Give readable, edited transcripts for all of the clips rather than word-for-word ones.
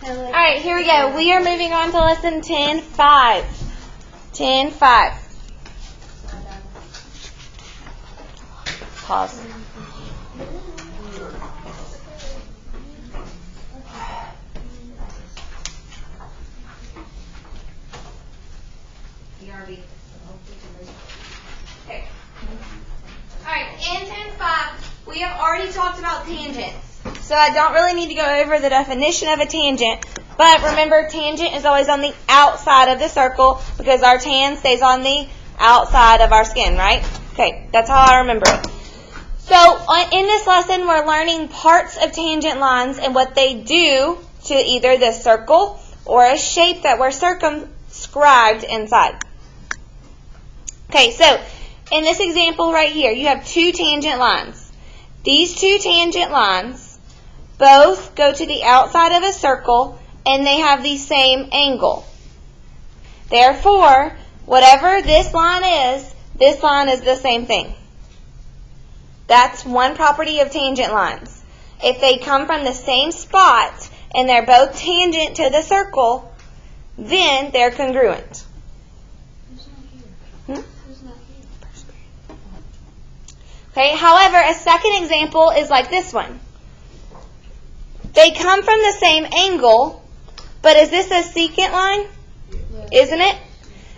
All right, here we go. We are moving on to lesson 10.5. 10.5. Pause. Okay. All right, in 10.5, we have already talked about tangents. So I don't really need to go over the definition of a tangent, but remember, tangent is always on the outside of the circle because our tan stays on the outside of our skin, right? Okay, that's how I remember it. So in this lesson, we're learning parts of tangent lines and what they do to either the circle or a shape that we're circumscribed inside. Okay, so in this example right here, you have two tangent lines. These two tangent lines both go to the outside of a circle, and they have the same angle. Therefore, whatever this line is the same thing. That's one property of tangent lines. If they come from the same spot, and they're both tangent to the circle, then they're congruent. Okay, however, a second example is like this one. They come from the same angle, but is this a secant line? Yeah. Isn't it?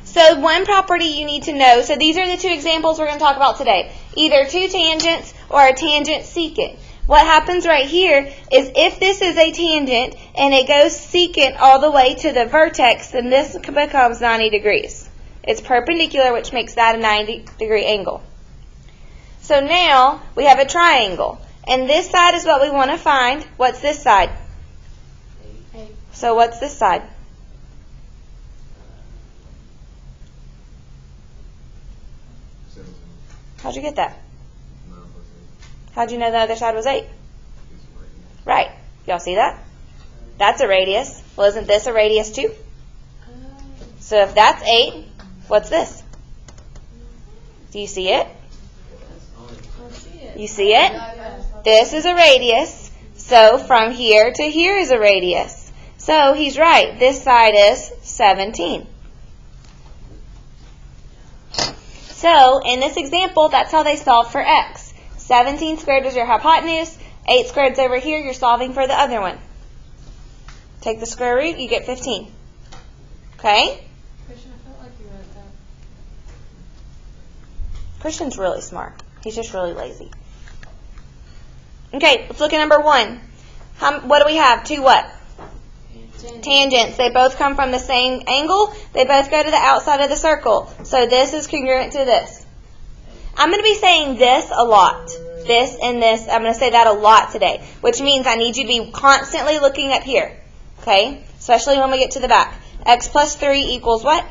So one property you need to know, so these are the two examples we're going to talk about today. Either two tangents or a tangent secant. What happens right here is if this is a tangent and it goes secant all the way to the vertex, then this becomes 90 degrees. It's perpendicular, which makes that a 90-degree angle. So now we have a triangle. And this side is what we want to find. What's this side? 8. So what's this side? 17. How'd you get that? How'd you know the other side was 8? Right. Y'all see that? That's a radius. Well, isn't this a radius too? So if that's 8, what's this? Do you see it? You see it? This is a radius, so from here to here is a radius. So he's right. This side is 17. So in this example, that's how they solve for x. 17 squared is your hypotenuse. 8 squared is over here. You're solving for the other one. Take the square root, you get 15. Okay? Christian, I felt like you wrote that. Christian's really smart. He's just really lazy. Okay, let's look at number 1. What do we have? Two what? Tangents. They both come from the same angle. They both go to the outside of the circle. So this is congruent to this. I'm going to be saying this a lot. This and this. I'm going to say that a lot today, which means I need you to be constantly looking up here. Okay? Especially when we get to the back. X plus 3 equals what?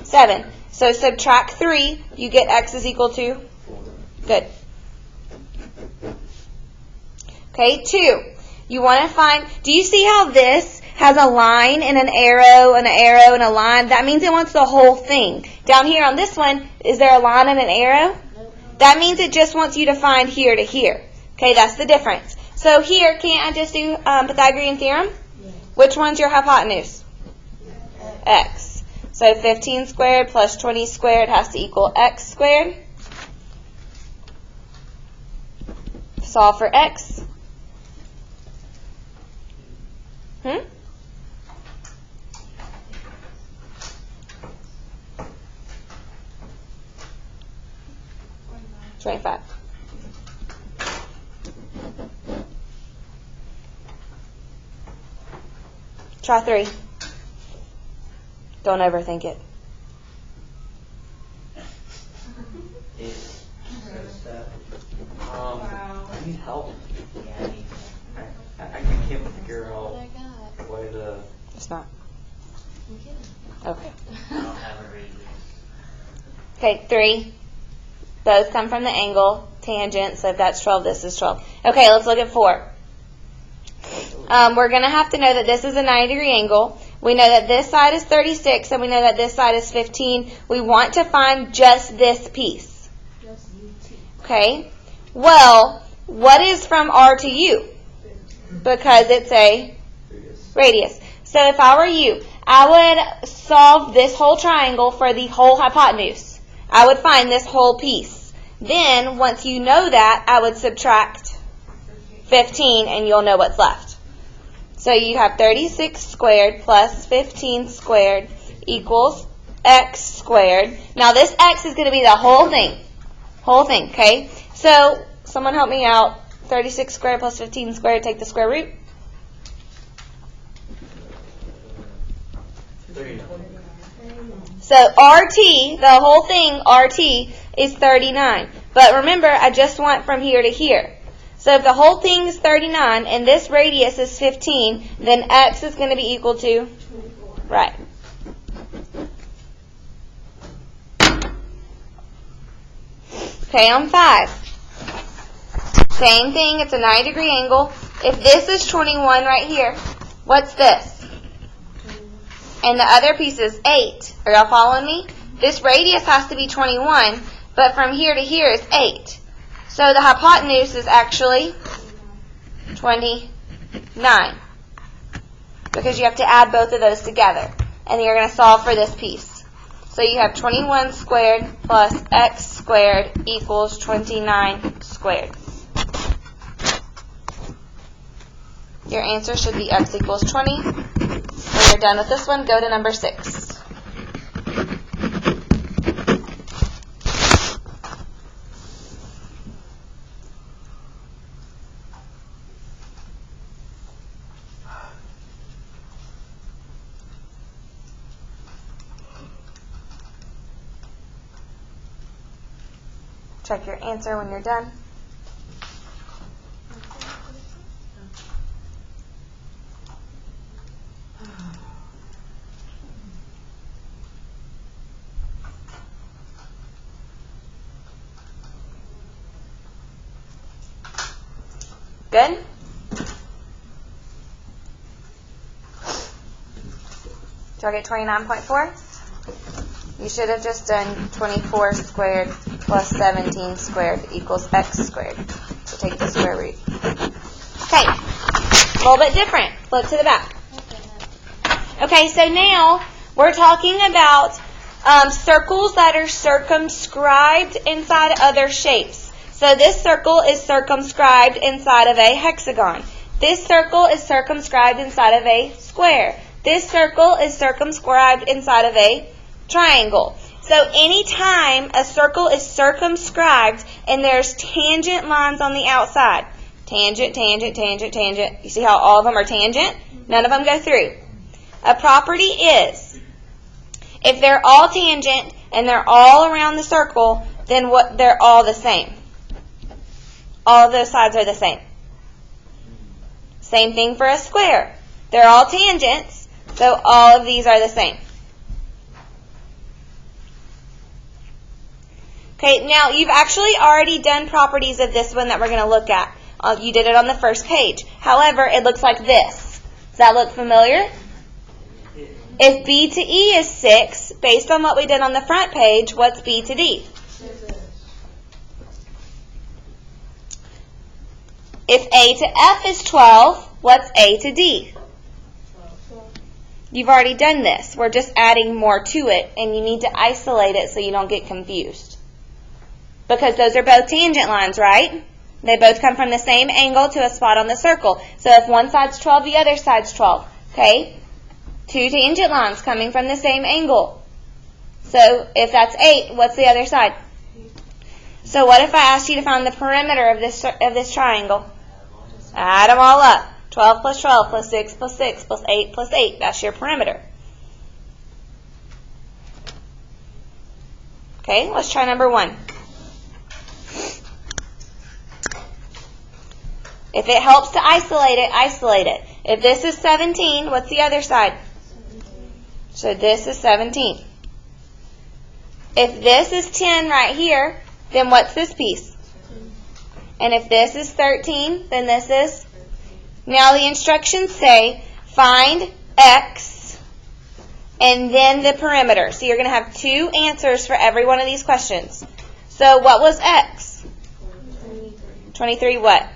7. So subtract 3. You get x is equal to? Good. Okay, 2. You want to find, do you see how this has a line and an arrow and an arrow and a line? That means it wants the whole thing. Down here on this one, is there a line and an arrow? That means it just wants you to find here to here. Okay, that's the difference. So here, can't I just do Pythagorean theorem? Which one's your hypotenuse? X. So 15 squared plus 20 squared has to equal x squared. Solve for x. Hmm? $25. Try 3. Don't overthink it. I need help. I can't figure out why the... It's not. Okay. I don't have a radius. Okay, 3. Both come from the angle, tangent, so if that's 12, this is 12. Okay, let's look at 4. We're going to have to know that this is a 90-degree angle. We know that this side is 36, and we know that this side is 15. We want to find just this piece. Okay? Well, what is from R to U? Because it's a Radius. So if I were you, I would solve this whole triangle for the whole hypotenuse. I would find this whole piece. Then, once you know that, I would subtract 15 and you'll know what's left. So you have 36 squared plus 15 squared equals x squared. Now this x is going to be the whole thing. Whole thing, okay? So, someone help me out. 36 squared plus 15 squared, take the square root. 39. So RT, the whole thing, RT, is 39. But remember, I just want from here to here. So if the whole thing is 39 and this radius is 15, then x is going to be equal to? 24. Right. Okay, on 5. Same thing, it's a 90-degree angle. If this is 21 right here, what's this? And the other piece is 8. Are y'all following me? This radius has to be 21, but from here to here is 8. So the hypotenuse is actually 29. Because you have to add both of those together. And you're going to solve for this piece. So you have 21 squared plus x squared equals 29 squared. Your answer should be x equals 20. When you're done with this one, go to number 6. Check your answer when you're done. Good? Did y'all get 29.4? You should have just done 24 squared plus 17 squared equals x squared. So take the square root. Okay, a little bit different. Flip to the back. Okay, so now we're talking about circles that are circumscribed inside other shapes. So this circle is circumscribed inside of a hexagon. This circle is circumscribed inside of a square. This circle is circumscribed inside of a triangle. So anytime a circle is circumscribed and there's tangent lines on the outside, tangent, tangent, tangent, tangent. You see how all of them are tangent? None of them go through. A property is, if they're all tangent and they're all around the circle, then they're all the same. All of those sides are the same. Same thing for a square. They're all tangents, so all of these are the same. Okay, now you've actually already done properties of this one that we're going to look at. You did it on the first page. However, it looks like this. Does that look familiar? If B to E is 6, based on what we did on the front page, what's B to D? If A to F is 12, what's A to D? You've already done this. We're just adding more to it, and you need to isolate it so you don't get confused. Because those are both tangent lines, right? They both come from the same angle to a spot on the circle. So if one side's 12, the other side's 12. Okay? Two tangent lines coming from the same angle. So if that's 8, what's the other side? So what if I asked you to find the perimeter of this triangle? Add them all up. 12 plus 12 plus 6 plus 6 plus 8 plus 8. That's your perimeter. Okay, let's try number 1. If it helps to isolate it, isolate it. If this is 17, what's the other side? So this is 17. If this is 10 right here, then what's this piece? And if this is 13, then this is? Now the instructions say find x and then the perimeter. So you're going to have 2 answers for every one of these questions. So what was x? 23 what?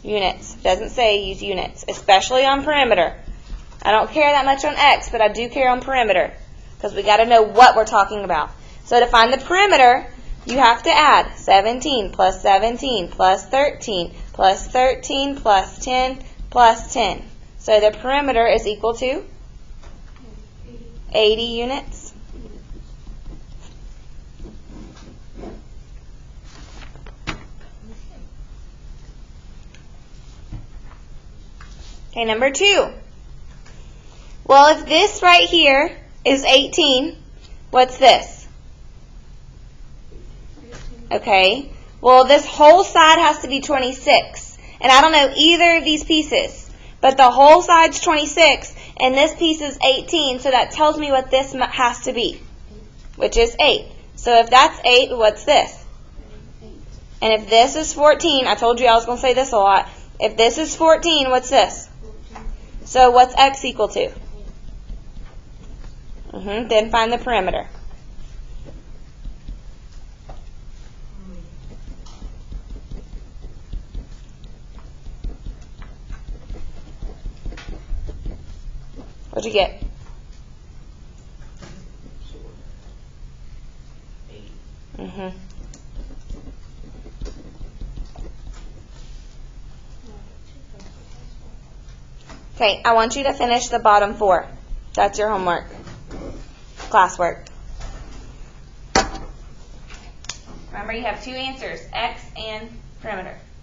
Units. It doesn't say use units, especially on perimeter. I don't care that much on X, but I do care on perimeter because we got to know what we're talking about. So to find the perimeter, you have to add 17 plus 17 plus 13 plus 13 plus 10 plus 10. So the perimeter is equal to 80 units. Okay, number 2. Well, if this right here is 18, what's this? Okay. Well, this whole side has to be 26. And I don't know either of these pieces. But the whole side's 26, and this piece is 18, so that tells me what this has to be, which is 8. So if that's 8, what's this? And if this is 14, I told you I was going to say this a lot. If this is 14, what's this? So what's X equal to? Then find the perimeter. What'd you get? 8. Okay, I want you to finish the bottom 4. That's your homework. Classwork. Remember, you have 2 answers, X and perimeter.